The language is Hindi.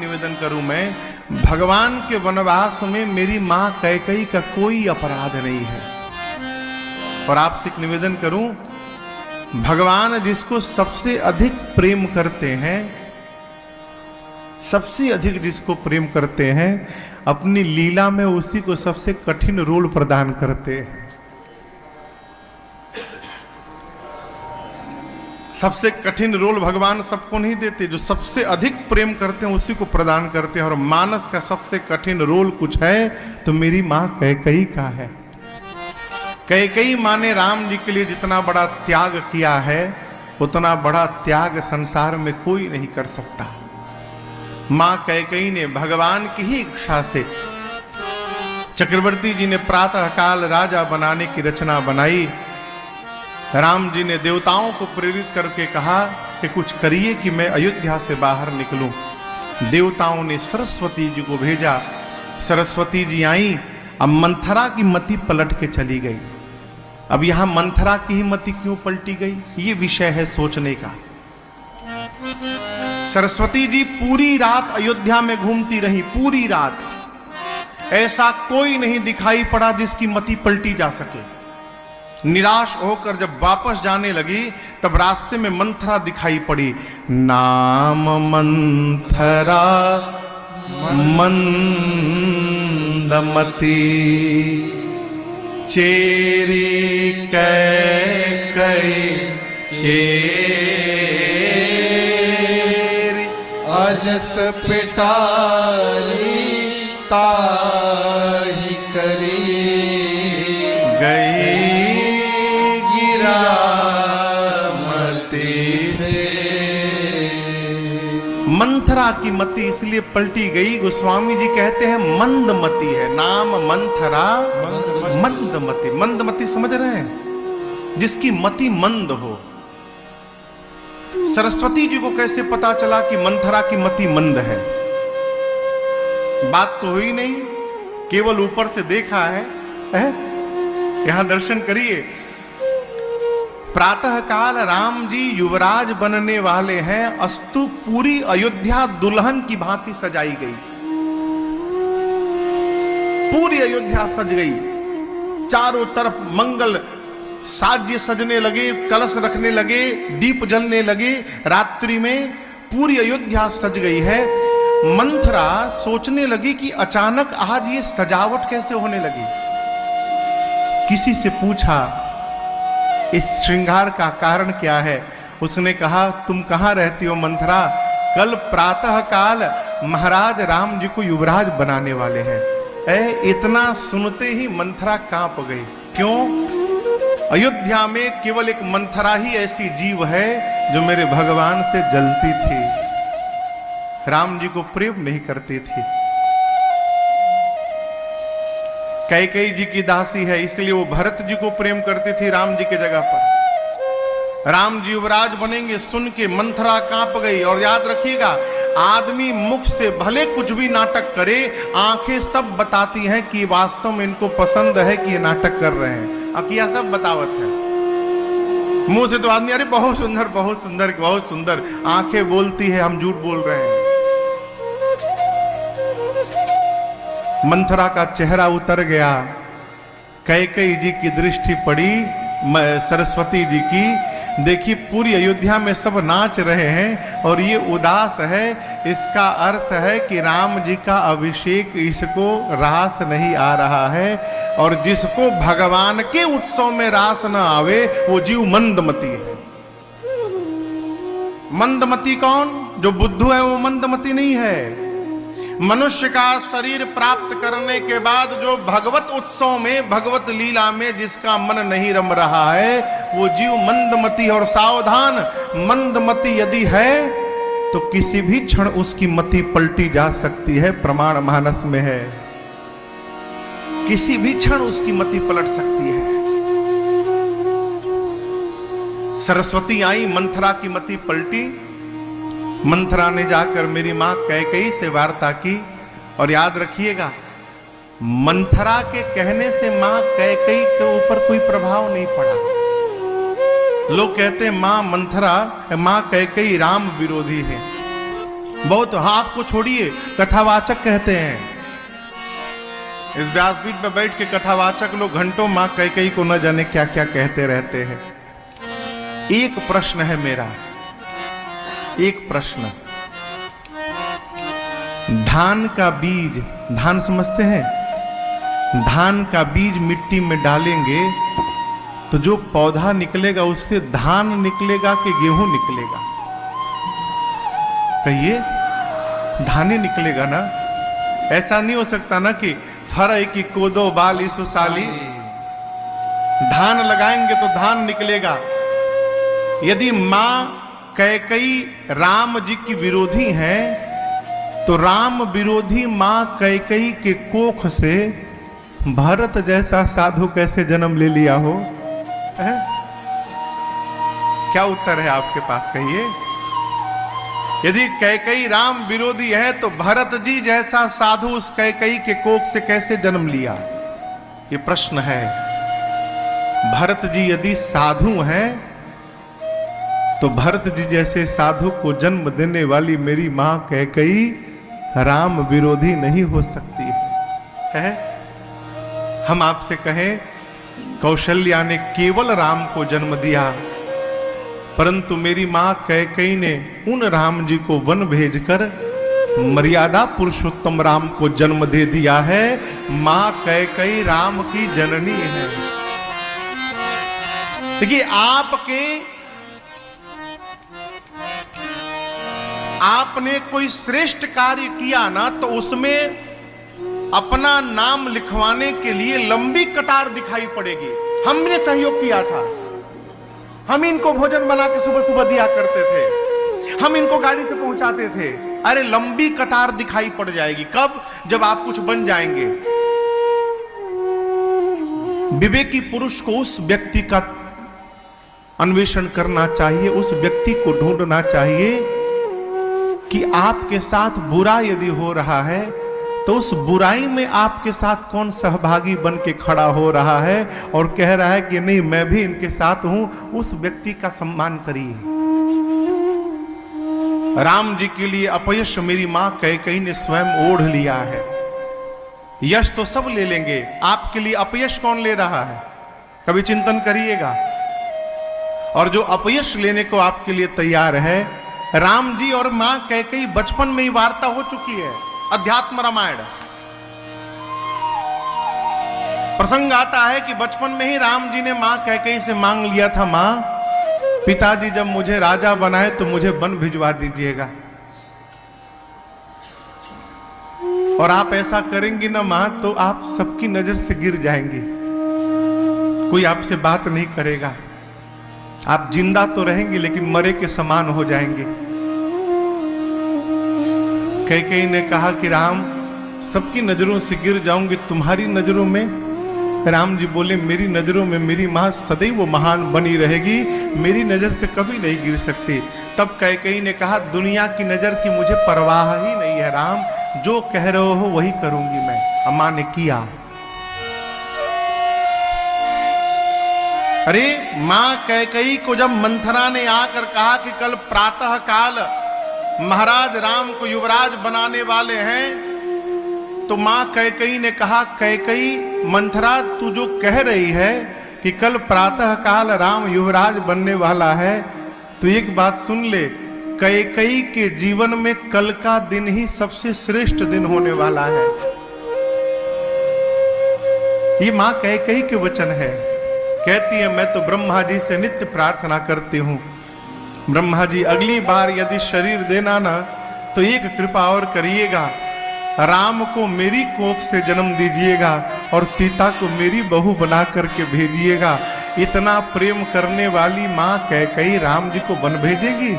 निवेदन करूं मैं, भगवान के वनवास में मेरी मां कैकेयी का कोई अपराध नहीं है। और आपसे एक निवेदन करूं, भगवान जिसको सबसे अधिक प्रेम करते हैं, सबसे अधिक जिसको प्रेम करते हैं, अपनी लीला में उसी को सबसे कठिन रोल प्रदान करते हैं। सबसे कठिन रोल भगवान सबको नहीं देते, जो सबसे अधिक प्रेम करते हैं उसी को प्रदान करते हैं। और मानस का सबसे कठिन रोल कुछ है तो मेरी मां कैकेयी का है। कैकेयी मां ने राम जी के लिए जितना बड़ा त्याग किया है, उतना बड़ा त्याग संसार में कोई नहीं कर सकता। मां कैकेयी ने भगवान की ही इच्छा से, चक्रवर्ती जी ने प्रातः काल राजा बनाने की रचना बनाई। राम जी ने देवताओं को प्रेरित करके कहा कि कुछ करिए कि मैं अयोध्या से बाहर निकलूं। देवताओं ने सरस्वती जी को भेजा। सरस्वती जी आई, अब मंथरा की मति पलट के चली गई। अब यहां मंथरा की ही मति क्यों पलटी गई, ये विषय है सोचने का। सरस्वती जी पूरी रात अयोध्या में घूमती रही, पूरी रात। ऐसा कोई नहीं दिखाई पड़ा जिसकी मति पलटी जा सके। निराश होकर जब वापस जाने लगी, तब रास्ते में मंथरा दिखाई पड़ी। नाम मंथरा मंदमती, चेरी कैकेयी केरी, अजस पिटारी ताही करी, गई मंथरा की मति इसलिए पलटी गई, गोस्वामी जी कहते हैं मंदमती है। नाम मंथरा मंदमती। मंदमती समझ रहे हैं, जिसकी मति मंद हो। सरस्वती जी को कैसे पता चला कि मंथरा की मति मंद है? बात तो हुई नहीं, केवल ऊपर से देखा है? यहां दर्शन करिए। प्रातः काल राम जी युवराज बनने वाले हैं, अस्तु पूरी अयोध्या दुल्हन की भांति सजाई गई। पूरी अयोध्या सज गई, चारों तरफ मंगल साज्य सजने लगे, कलश रखने लगे, दीप जलने लगे। रात्रि में पूरी अयोध्या सज गई है। मंथरा सोचने लगी कि अचानक आज ये सजावट कैसे होने लगी। किसी से पूछा इस श्रृंगार का कारण क्या है? उसने कहा, तुम कहां रहती हो मंथरा? कल प्रातः काल महाराज राम जी को युवराज बनाने वाले हैं। इतना सुनते ही मंथरा कांप गई। क्यों? अयोध्या में केवल एक मंथरा ही ऐसी जीव है जो मेरे भगवान से जलती थी, राम जी को प्रेम नहीं करती थी। कैकेयी जी की दासी है, इसलिए वो भरत जी को प्रेम करती थी राम जी के जगह पर। राम जी युवराज बनेंगे सुन के मंथरा कांप गई। और याद रखिएगा, आदमी मुख से भले कुछ भी नाटक करे, आंखें सब बताती हैं कि वास्तव में इनको पसंद है कि ये नाटक कर रहे हैं। अकिया सब बतावत है, मुंह से तो आदमी अरे बहुत सुंदर बहुत सुंदर बहुत सुंदर, आंखें बोलती है हम झूठ बोल रहे हैं। मंथरा का चेहरा उतर गया। कैकेयी जी की दृष्टि पड़ी सरस्वती जी की। देखिए पूरी अयोध्या में सब नाच रहे हैं और ये उदास है। इसका अर्थ है कि राम जी का अभिषेक इसको रास नहीं आ रहा है। और जिसको भगवान के उत्सव में रास न आवे वो जीव मंदमती है। मंदमती कौन? जो बुद्धू है वो मंदमती नहीं है। मनुष्य का शरीर प्राप्त करने के बाद जो भगवत उत्सव में, भगवत लीला में जिसका मन नहीं रम रहा है, वो जीव मंदमती। और सावधान, मंदमती यदि है तो किसी भी क्षण उसकी मति पलटी जा सकती है। प्रमाण मानस में है, किसी भी क्षण उसकी मति पलट सकती है। सरस्वती आई, मंथरा की मति पलटी। मंथरा ने जाकर मेरी मां कैकेयी से वार्ता की। और याद रखिएगा, मंथरा के कहने से मां कैकेयी के ऊपर कोई प्रभाव नहीं पड़ा। लोग कहते हैं मां मंथरा, मां कैकेयी राम विरोधी है। बहुत, हाँ आपको छोड़िए, कथावाचक कहते हैं। इस व्यासपीठ पे बैठ के कथावाचक लोग घंटों मां कैकेयी को न जाने क्या क्या कहते रहते हैं। एक प्रश्न है मेरा, एक प्रश्न, धान का बीज, धान समझते हैं, धान का बीज मिट्टी में डालेंगे तो जो पौधा निकलेगा उससे धान निकलेगा कि गेहूं निकलेगा? कहिए, धाने निकलेगा ना। ऐसा नहीं हो सकता ना कि फरई की कोदो बाली सुसाली, धान लगाएंगे तो धान निकलेगा। यदि मां कैकेयी राम जी की विरोधी हैं तो राम विरोधी मां कैकेयी के कोख से भरत जैसा साधु कैसे जन्म ले लिया हो? है? क्या उत्तर है आपके पास, कहिए। यदि कैकेयी राम विरोधी है तो भरत जी जैसा साधु उस कैकेयी के कोख से कैसे जन्म लिया? ये प्रश्न है। भरत जी यदि साधु हैं तो भरत जी जैसे साधु को जन्म देने वाली मेरी मां कैकेयी राम विरोधी नहीं हो सकती है। हम आपसे कहें, कौशल्या ने केवल राम को जन्म दिया, परंतु मेरी मां कैकेयी ने उन राम जी को वन भेजकर मर्यादा पुरुषोत्तम राम को जन्म दे दिया है। मां कैकेयी राम की जननी है। देखिए, आपने कोई श्रेष्ठ कार्य किया ना तो उसमें अपना नाम लिखवाने के लिए लंबी कतार दिखाई पड़ेगी। हमने सहयोग किया था, हम इनको भोजन बना के सुबह सुबह दिया करते थे, हम इनको गाड़ी से पहुंचाते थे। अरे लंबी कतार दिखाई पड़ जाएगी। कब? जब आप कुछ बन जाएंगे। विवेकी पुरुष को उस व्यक्ति का अन्वेषण करना चाहिए, उस व्यक्ति को ढूंढना चाहिए कि आपके साथ बुरा यदि हो रहा है तो उस बुराई में आपके साथ कौन सहभागी बन के खड़ा हो रहा है और कह रहा है कि नहीं मैं भी इनके साथ हूं। उस व्यक्ति का सम्मान करिए। राम जी के लिए अपयश मेरी मां कैकेयी ने स्वयं ओढ़ लिया है। यश तो सब ले लेंगे, आपके लिए अपयश कौन ले रहा है? कभी चिंतन करिएगा। और जो अपयश लेने को आपके लिए तैयार है, राम जी और मां कैकेयी बचपन में ही वार्ता हो चुकी है। अध्यात्म रामायण प्रसंग आता है कि बचपन में ही राम जी ने मां कैकेयी से मांग लिया था, मां पिताजी जब मुझे राजा बनाए तो मुझे वन भिजवा दीजिएगा। और आप ऐसा करेंगी ना मां तो आप सबकी नजर से गिर जाएंगी, कोई आपसे बात नहीं करेगा, आप जिंदा तो रहेंगे लेकिन मरे के समान हो जाएंगे। कैकेयी ने कहा कि राम सबकी नजरों से गिर जाऊंगी, तुम्हारी नजरों में? राम जी बोले मेरी नजरों में मेरी मां सदैव महान बनी रहेगी, मेरी नजर से कभी नहीं गिर सकती। तब कैकेयी ने कहा दुनिया की नजर की मुझे परवाह ही नहीं है राम, जो कह रहे हो वही करूंगी मैं। अम्मा ने किया। अरे मां कैकेयी को जब मंथरा ने आकर कहा कि कल प्रातः काल महाराज राम को युवराज बनाने वाले हैं, तो मां कैकेयी ने कहा कैकेयी मंथरा तू जो कह रही है कि कल प्रातः काल राम युवराज बनने वाला है, तो एक बात सुन ले, कैकेयी के जीवन में कल का दिन ही सबसे श्रेष्ठ दिन होने वाला है। ये मां कैकेयी के वचन है। कहती है मैं तो ब्रह्मा जी से नित्य प्रार्थना करती हूं, ब्रह्मा जी अगली बार यदि शरीर देना ना तो एक कृपा और करिएगा, राम को मेरी कोख से जन्म दीजिएगा और सीता को मेरी बहू बना करके भेजिएगा। इतना प्रेम करने वाली मां कैकेयी राम जी को वन भेजेगी?